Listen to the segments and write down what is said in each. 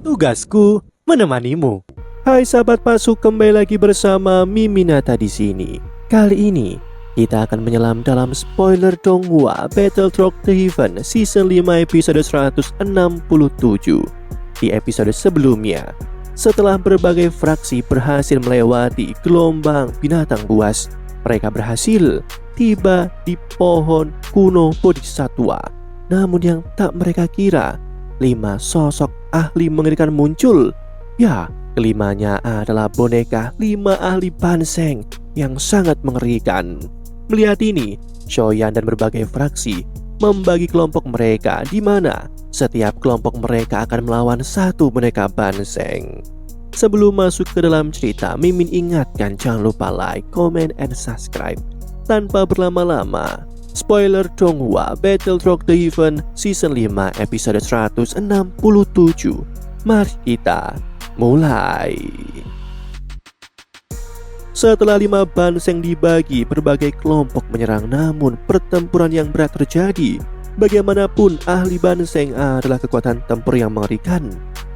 Tugasku menemanimu. Hai sahabat masuk, kembali lagi bersama Miminata di sini. Kali ini kita akan menyelam dalam spoiler Donghua Battle Rock the Heaven Season 5 episode 167. Di episode sebelumnya, setelah berbagai fraksi berhasil melewati gelombang binatang buas, mereka berhasil tiba di pohon kuno Bodhisattva. Namun yang tak mereka kira, 5 sosok ahli mengerikan muncul. Ya, kelimanya adalah boneka 5 ahli Banseng yang sangat mengerikan. Melihat ini, Shoyan dan berbagai fraksi membagi kelompok mereka, di mana setiap kelompok mereka akan melawan satu boneka Banseng. Sebelum masuk ke dalam cerita, Mimin ingatkan jangan lupa like, comment, and subscribe. Tanpa berlama-lama, spoiler Donghua Battle Rock the Heaven Season 5 episode 167. Mari kita mulai. Setelah 5 Banseng dibagi, berbagai kelompok menyerang, namun pertempuran yang berat terjadi. Bagaimanapun, ahli Banseng adalah kekuatan tempur yang mengerikan.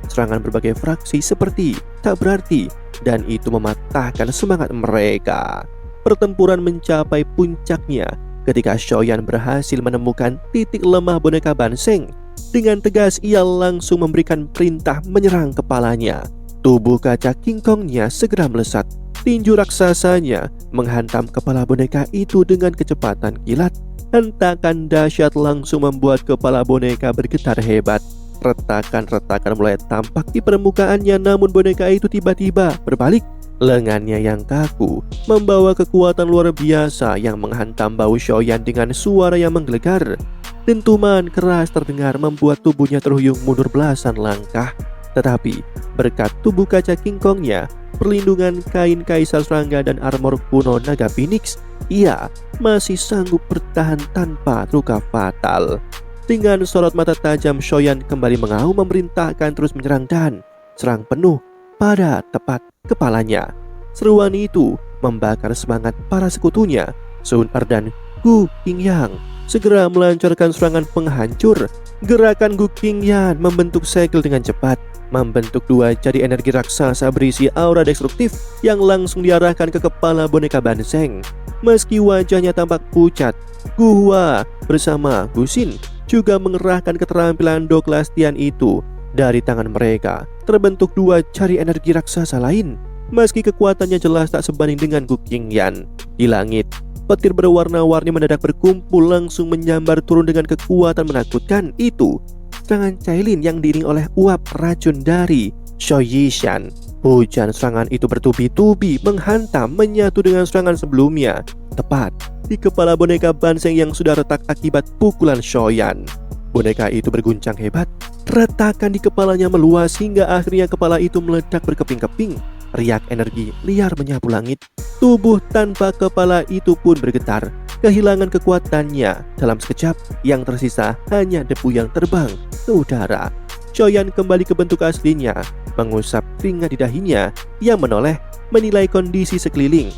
Serangan berbagai fraksi seperti tak berarti, dan itu mematahkan semangat mereka. Pertempuran mencapai puncaknya ketika Shoyan berhasil menemukan titik lemah boneka Banseng. Dengan tegas ia langsung memberikan perintah menyerang kepalanya. Tubuh kaca King Kongnya segera melesat. Tinju raksasanya menghantam kepala boneka itu dengan kecepatan kilat. Hentakan dahsyat langsung membuat kepala boneka bergetar hebat. Retakan-retakan mulai tampak di permukaannya, namun boneka itu tiba-tiba berbalik. Lengannya yang kaku membawa kekuatan luar biasa yang menghantam bahu Shoyan dengan suara yang menggelegar. Dentuman keras terdengar membuat tubuhnya terhuyung mundur belasan langkah. Tetapi berkat tubuh kaca King Kongnya, perlindungan kain kaisar serangga dan armor kuno naga Phoenix, ia masih sanggup bertahan tanpa luka fatal. Dengan sorot mata tajam, Shoyan kembali mengaum memerintahkan terus menyerang dan serang penuh pada tepat kepalanya. Seruan itu membakar semangat para sekutunya. Sun Er dan Gu Qingyang segera melancarkan serangan penghancur. Gerakan Gu Qingyang membentuk segel dengan cepat, membentuk 2 jari energi raksasa berisi aura destruktif yang langsung diarahkan ke kepala boneka Banseng. Meski wajahnya tampak pucat, Gu Hua bersama Gu Xin juga mengerahkan keterampilan Douklastian itu. Dari tangan mereka terbentuk 2 jari energi raksasa lain. Meski kekuatannya jelas tak sebanding dengan Gu Qingyang, di langit petir berwarna-warni mendadak berkumpul langsung menyambar turun dengan kekuatan menakutkan. Itu serangan Cailin yang diiringi oleh uap racun dari Sho Yishan. Hujan serangan itu bertubi-tubi menghantam, menyatu dengan serangan sebelumnya, tepat di kepala boneka Banseng yang sudah retak akibat pukulan Shoyan. Boneka itu berguncang hebat. Retakan di kepalanya meluas hingga akhirnya kepala itu meledak berkeping-keping. Riak energi liar menyapu langit. Tubuh tanpa kepala itu pun bergetar, kehilangan kekuatannya. Dalam sekejap, yang tersisa hanya debu yang terbang ke udara. Shoyan kembali ke bentuk aslinya, mengusap keringat di dahinya. Ia menoleh menilai kondisi sekeliling.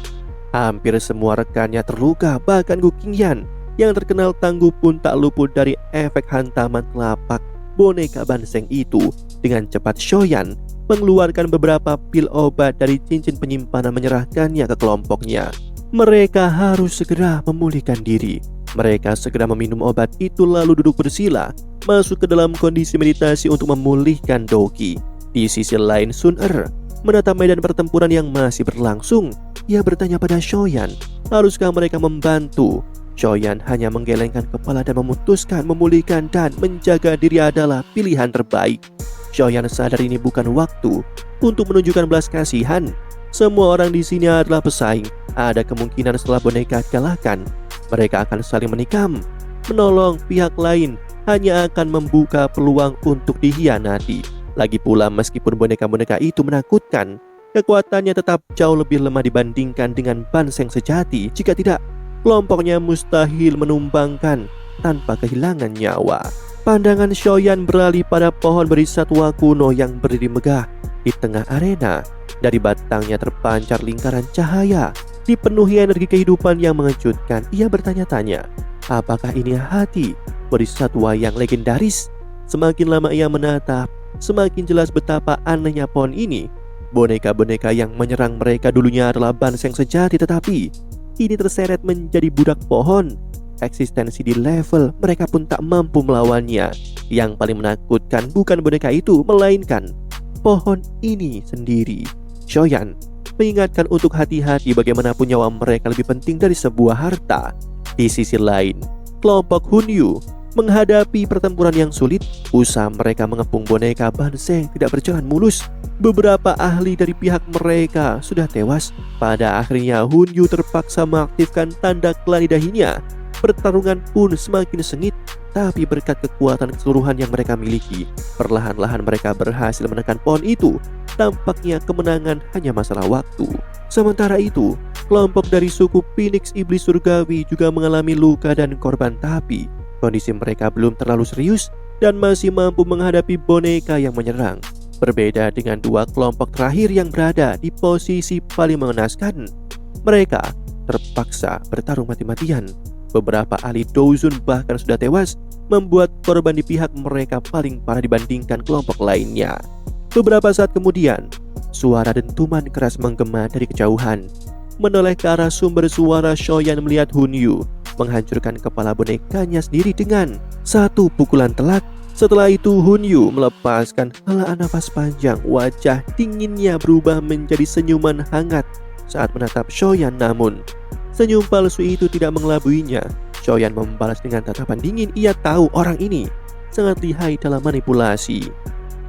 Hampir semua rekannya terluka, bahkan Gu Qingyang yang terkenal tangguh pun tak luput dari efek hantaman telapak boneka Banseng itu. Dengan cepat Shoyan mengeluarkan beberapa pil obat dari cincin penyimpanan, menyerahkannya ke kelompoknya. Mereka harus segera memulihkan diri. Mereka segera meminum obat itu lalu duduk bersila, masuk ke dalam kondisi meditasi untuk memulihkan Doki. Di sisi lain, Sun Er menatap medan pertempuran yang masih berlangsung. Ia bertanya pada Shoyan, haruskah mereka membantu? Shoyan hanya menggelengkan kepala dan memutuskan memulihkan dan menjaga diri adalah pilihan terbaik. Shoyan sadar ini bukan waktu untuk menunjukkan belas kasihan. Semua orang di sini adalah pesaing. Ada kemungkinan setelah boneka dikalahkan, mereka akan saling menikam. Menolong pihak lain hanya akan membuka peluang untuk dikhianati. Lagi pula, meskipun boneka-boneka itu menakutkan, kekuatannya tetap jauh lebih lemah dibandingkan dengan Banseng sejati. Jika tidak, kelompoknya mustahil menumbangkan tanpa kehilangan nyawa. Pandangan Shoyan beralih pada pohon berisatwa kuno yang berdiri megah di tengah arena. Dari batangnya terpancar lingkaran cahaya, dipenuhi energi kehidupan yang mengejutkan. Ia bertanya-tanya, apakah ini hati berisatwa yang legendaris? Semakin lama ia menatap, semakin jelas betapa anehnya pohon ini. Boneka-boneka yang menyerang mereka dulunya adalah Banseng sejati, tetapi kini terseret menjadi budak pohon. Eksistensi di level mereka pun tak mampu melawannya. Yang paling menakutkan bukan boneka itu, melainkan pohon ini sendiri. Shoyan mengingatkan untuk hati-hati, bagaimanapun nyawa mereka lebih penting dari sebuah harta. Di sisi lain, kelompok Hunyu menghadapi pertempuran yang sulit. Usaha mereka mengepung boneka Banseng tidak berjalan mulus. Beberapa ahli dari pihak mereka sudah tewas. Pada akhirnya Hunyu terpaksa mengaktifkan tanda klan di dahinya. Pertarungan pun semakin sengit, tapi berkat kekuatan keseluruhan yang mereka miliki, perlahan-lahan mereka berhasil menekan pohon itu. Tampaknya kemenangan hanya masalah waktu. Sementara itu, kelompok dari suku Phoenix Iblis Surgawi juga mengalami luka dan korban, tapi kondisi mereka belum terlalu serius dan masih mampu menghadapi boneka yang menyerang. Berbeda dengan dua kelompok terakhir yang berada di posisi paling mengenaskan, mereka terpaksa bertarung mati-matian. Beberapa ahli Dozun bahkan sudah tewas, membuat korban di pihak mereka paling parah dibandingkan kelompok lainnya. Beberapa saat kemudian, suara dentuman keras menggema dari kejauhan. Menoleh ke arah sumber suara, Shoyan melihat Hunyu menghancurkan kepala bonekanya sendiri dengan satu pukulan telak. Setelah itu Hunyu melepaskan helaan nafas panjang. Wajah dinginnya berubah menjadi senyuman hangat saat menatap Shoyan, namun senyum palsu itu tidak mengelabuinya. Shoyan membalas dengan tatapan dingin. Ia tahu orang ini sangat lihai dalam manipulasi.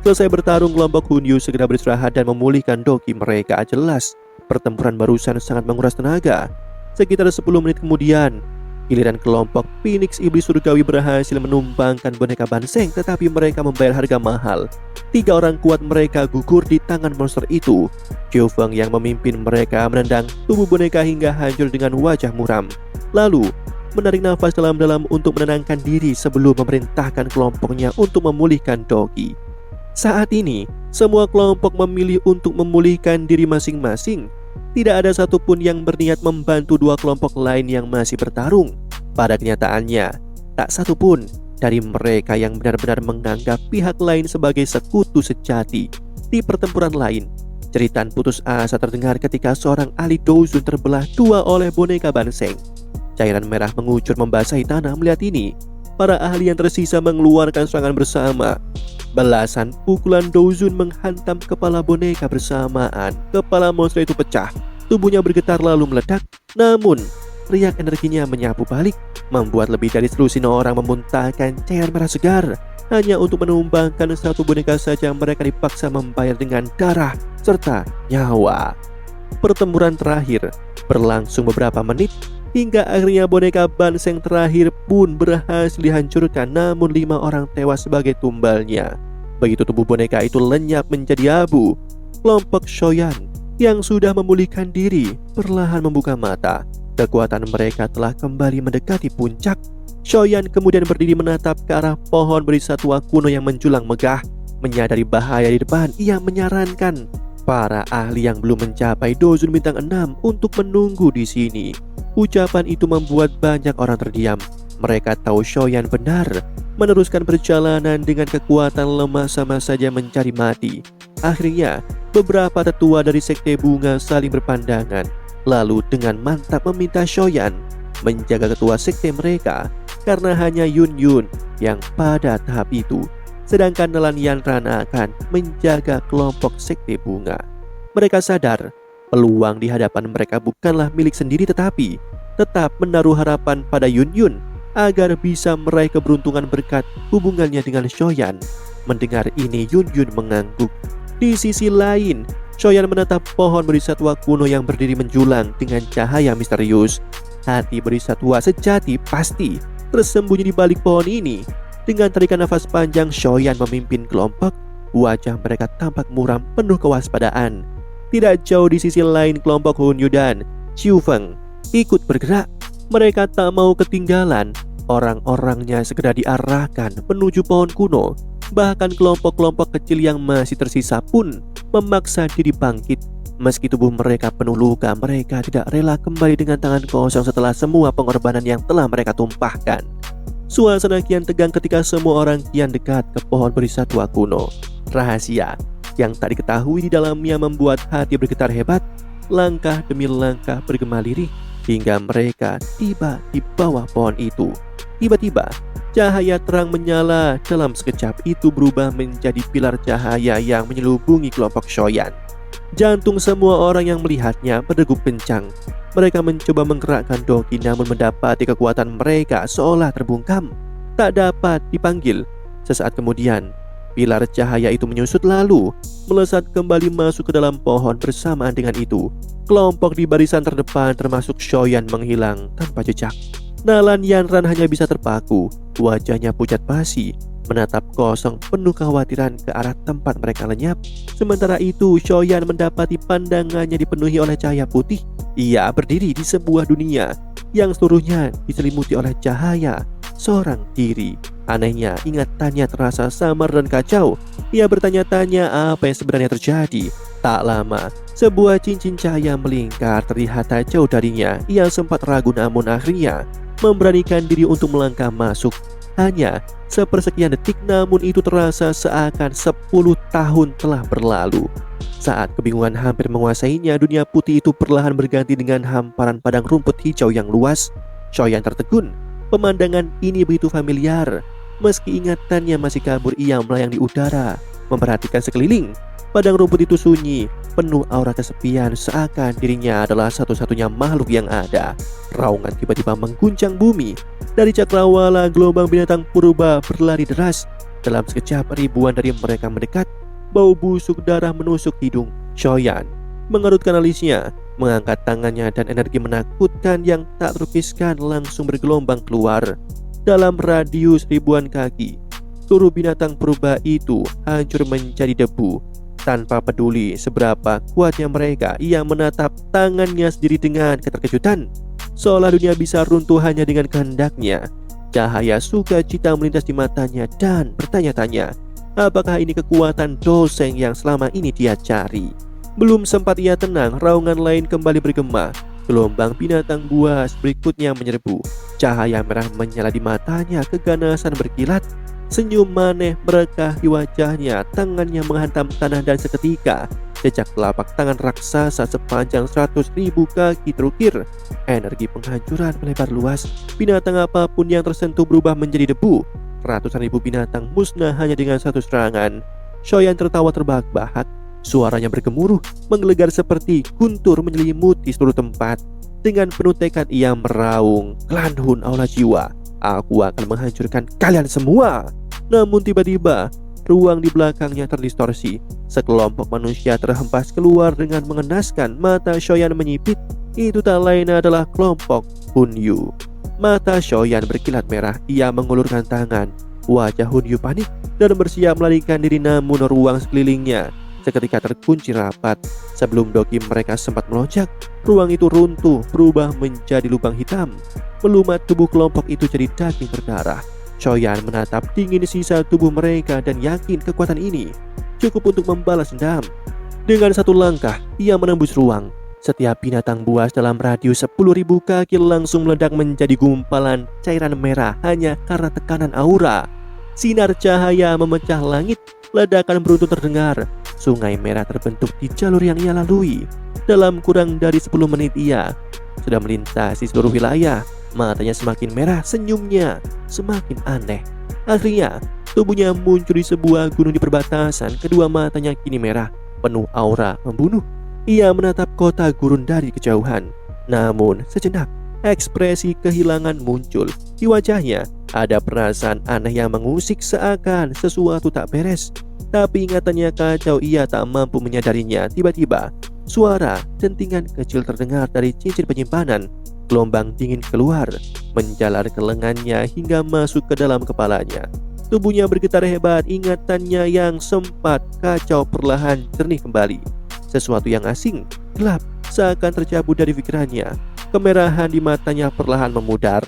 Selesai bertarung, kelompok Hunyu segera beristirahat dan memulihkan doki mereka. Jelas pertempuran barusan sangat menguras tenaga. Sekitar 10 menit kemudian, giliran kelompok Phoenix Iblis Surgawi berhasil menumbangkan boneka Banseng, tetapi mereka membayar harga mahal. 3 orang kuat mereka gugur di tangan monster itu. Qiufeng yang memimpin mereka menendang tubuh boneka hingga hancur dengan wajah muram. Lalu menarik nafas dalam-dalam untuk menenangkan diri sebelum memerintahkan kelompoknya untuk memulihkan doki. Saat ini, semua kelompok memilih untuk memulihkan diri masing-masing. Tidak ada satupun yang berniat membantu dua kelompok lain yang masih bertarung. Pada kenyataannya, tak satupun dari mereka yang benar-benar menganggap pihak lain sebagai sekutu sejati. Di pertempuran lain, jeritan putus asa terdengar ketika seorang ahli Dozun terbelah dua oleh boneka Banseng. Cairan merah mengucur membasahi tanah. Melihat ini, para ahli yang tersisa mengeluarkan serangan bersama. Belasan pukulan Dozun menghantam kepala boneka bersamaan. Kepala monster itu pecah, tubuhnya bergetar lalu meledak. Namun riak energinya menyapu balik, membuat lebih dari selusin orang memuntahkan cairan merah segar. Hanya untuk menumbangkan satu boneka saja mereka dipaksa membayar dengan darah serta nyawa. Pertempuran terakhir berlangsung beberapa menit, hingga akhirnya boneka Banseng terakhir pun berhasil dihancurkan, namun 5 orang tewas sebagai tumbalnya. Begitu tubuh boneka itu lenyap menjadi abu, kelompok Shoyan yang sudah memulihkan diri perlahan membuka mata. Kekuatan mereka telah kembali mendekati puncak. Shoyan kemudian berdiri menatap ke arah pohon berisatwa kuno yang menjulang megah. Menyadari bahaya di depan, ia menyarankan para ahli yang belum mencapai Dozun bintang 6 untuk menunggu di sini. Ucapan itu membuat banyak orang terdiam. Mereka tahu Shoyan benar. Meneruskan perjalanan dengan kekuatan lemah sama saja mencari mati. Akhirnya, beberapa tetua dari Sekte Bunga saling berpandangan. Lalu dengan mantap meminta Shoyan menjaga ketua sekte mereka, karena hanya Yun Yun yang pada tahap itu, sedangkan Nelan Yanran akan menjaga kelompok Sekte Bunga. Mereka sadar peluang di hadapan mereka bukanlah milik sendiri, tetapi tetap menaruh harapan pada Yun Yun agar bisa meraih keberuntungan berkat hubungannya dengan Shoyan. Mendengar ini, Yun Yun mengangguk. Di sisi lain, Shoyan menatap pohon berisatwa kuno yang berdiri menjulang dengan cahaya misterius. Hati berisatwa sejati pasti tersembunyi di balik pohon ini. Dengan tarikan nafas panjang, Shoyan memimpin kelompok. Wajah mereka tampak muram penuh kewaspadaan. Tidak jauh di sisi lain, kelompok Hunyu dan Qiufeng ikut bergerak. Mereka tak mau ketinggalan. Orang-orangnya segera diarahkan menuju pohon kuno. Bahkan kelompok-kelompok kecil yang masih tersisa pun memaksa diri bangkit. Meski tubuh mereka penuh luka, mereka tidak rela kembali dengan tangan kosong setelah semua pengorbanan yang telah mereka tumpahkan. Suasana kian tegang ketika semua orang kian dekat ke pohon berisatwa kuno. rahasia yang tak diketahui di dalamnya membuat hati bergetar hebat. Langkah demi langkah bergema lirih hingga mereka tiba di bawah pohon itu. Tiba-tiba cahaya terang menyala. Dalam sekejap itu berubah menjadi pilar cahaya yang menyelubungi kelompok Shoyan. Jantung semua orang yang melihatnya berdegup kencang. Mereka mencoba menggerakkan Doki, namun mendapati kekuatan mereka seolah terbungkam, tak dapat dipanggil. Sesaat kemudian pilar cahaya itu menyusut lalu melesat kembali masuk ke dalam pohon. Bersamaan dengan itu, kelompok di barisan terdepan termasuk Shoyan menghilang tanpa jejak. Nalan Yanran hanya bisa terpaku. Wajahnya pucat basi, menatap kosong penuh kekhawatiran ke arah tempat mereka lenyap. Sementara itu Shoyan mendapati pandangannya dipenuhi oleh cahaya putih. Ia berdiri di sebuah dunia yang seluruhnya diselimuti oleh cahaya seorang diri. Anehnya ingatannya terasa samar dan kacau. Ia bertanya-tanya apa yang sebenarnya terjadi. Tak lama sebuah cincin cahaya melingkar terlihat tak jauh darinya. Ia sempat ragu namun akhirnya memberanikan diri untuk melangkah masuk. Hanya sepersekian detik, namun itu terasa seakan 10 tahun telah berlalu. Saat kebingungan hampir menguasainya, dunia putih itu perlahan berganti dengan hamparan padang rumput hijau yang luas. Shoyan tertegun. Pemandangan ini begitu familiar. Meski ingatannya masih kabur, ia melayang di udara, memperhatikan sekeliling. Padang rumput itu sunyi, penuh aura kesepian, seakan dirinya adalah satu-satunya makhluk yang ada. Raungan tiba-tiba mengguncang bumi. Dari cakrawala, gelombang binatang purba berlari deras. Dalam sekejap ribuan dari mereka mendekat. Bau busuk darah menusuk hidung. Shoyan mengerutkan alisnya, mengangkat tangannya, dan energi menakutkan yang tak terpisahkan langsung bergelombang keluar. Dalam radius ribuan kaki, seluruh binatang purba itu hancur menjadi debu. Tanpa peduli seberapa kuatnya mereka, ia menatap tangannya sendiri dengan keterkejutan, seolah dunia bisa runtuh hanya dengan kehendaknya. Cahaya sukacita melintas di matanya dan bertanya-tanya, apakah ini kekuatan Doseng yang selama ini dia cari? Belum sempat ia tenang, raungan lain kembali bergema. Gelombang binatang buas berikutnya menyerbu. Cahaya merah menyala di matanya, keganasan berkilat. Senyum maneh merekah di wajahnya, tangannya menghantam tanah dan seketika jejak telapak tangan raksasa sepanjang 100.000 kaki terukir. Energi penghancuran melebar luas. Binatang apapun yang tersentuh berubah menjadi debu. Ratusan ribu binatang musnah hanya dengan satu serangan. Shoyan tertawa terbahak-bahak. Suaranya bergemuruh, menggelegar seperti guntur menyelimuti seluruh tempat. Dengan penuh tekad ia meraung, "Klan Hun Aula Jiwa, aku akan menghancurkan kalian semua." Namun tiba-tiba ruang di belakangnya terdistorsi. Sekelompok manusia terhempas keluar dengan mengenaskan. Mata Shoyan menyipit. Itu tak lain adalah kelompok Hun Yu. Mata Shoyan berkilat merah. Ia mengulurkan tangan. Wajah Hun Yu panik dan bersiap melarikan diri, namun ruang sekelilingnya seketika terkunci rapat. Sebelum Doki mereka sempat melonjak, ruang itu runtuh, berubah menjadi lubang hitam. Melumat tubuh kelompok itu jadi daging berdarah. Shoyan menatap dingin sisa tubuh mereka dan yakin kekuatan ini cukup untuk membalas dendam. Dengan satu langkah, ia menembus ruang. Setiap binatang buas dalam radius 10.000 kaki langsung meledak menjadi gumpalan cairan merah hanya karena tekanan aura. Sinar cahaya memecah langit, ledakan beruntun terdengar. Sungai merah terbentuk di jalur yang ia lalui. Dalam kurang dari 10 menit ia sudah melintasi seluruh wilayah. Matanya semakin merah, senyumnya semakin aneh. Akhirnya tubuhnya muncul di sebuah gunung di perbatasan. Kedua matanya kini merah, penuh aura membunuh. Ia menatap kota gurun dari kejauhan. Namun sejenak ekspresi kehilangan muncul. Di wajahnya ada perasaan aneh yang mengusik, seakan sesuatu tak beres. Tapi ingatannya kacau, ia tak mampu menyadarinya. Tiba-tiba suara dentingan kecil terdengar dari cincin penyimpanan. Gelombang dingin keluar, menjalar ke lengannya hingga masuk ke dalam kepalanya. Tubuhnya bergetar hebat, ingatannya yang sempat kacau perlahan jernih kembali. Sesuatu yang asing, gelap, seakan tercabut dari pikirannya. Kemerahan di matanya perlahan memudar.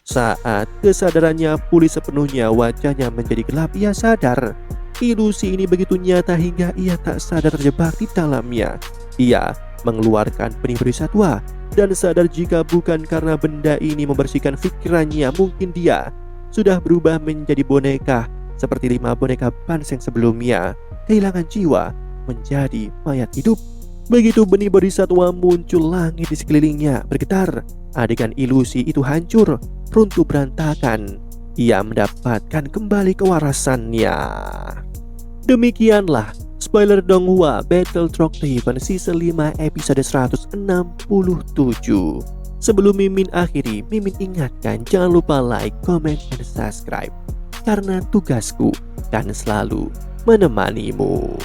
Saat kesadarannya pulih sepenuhnya, wajahnya menjadi gelap. Ia sadar ilusi ini begitu nyata hingga ia tak sadar terjebak di dalamnya. Ia mengeluarkan benih berisatwa dan sadar jika bukan karena benda ini membersihkan pikirannya, mungkin dia sudah berubah menjadi boneka seperti 5 boneka Banseng sebelumnya. kehilangan jiwa menjadi mayat hidup. Begitu benih bodhisatwa muncul, langit di sekelilingnya bergetar. Adegan ilusi itu hancur, runtuh berantakan. Ia mendapatkan kembali kewarasannya. Demikianlah spoiler Donghua Battle Rock Ribbon Season 5 episode 167. Sebelum Mimin akhiri, Mimin ingatkan jangan lupa like, comment, dan subscribe. Karena tugasku kan selalu menemanimu.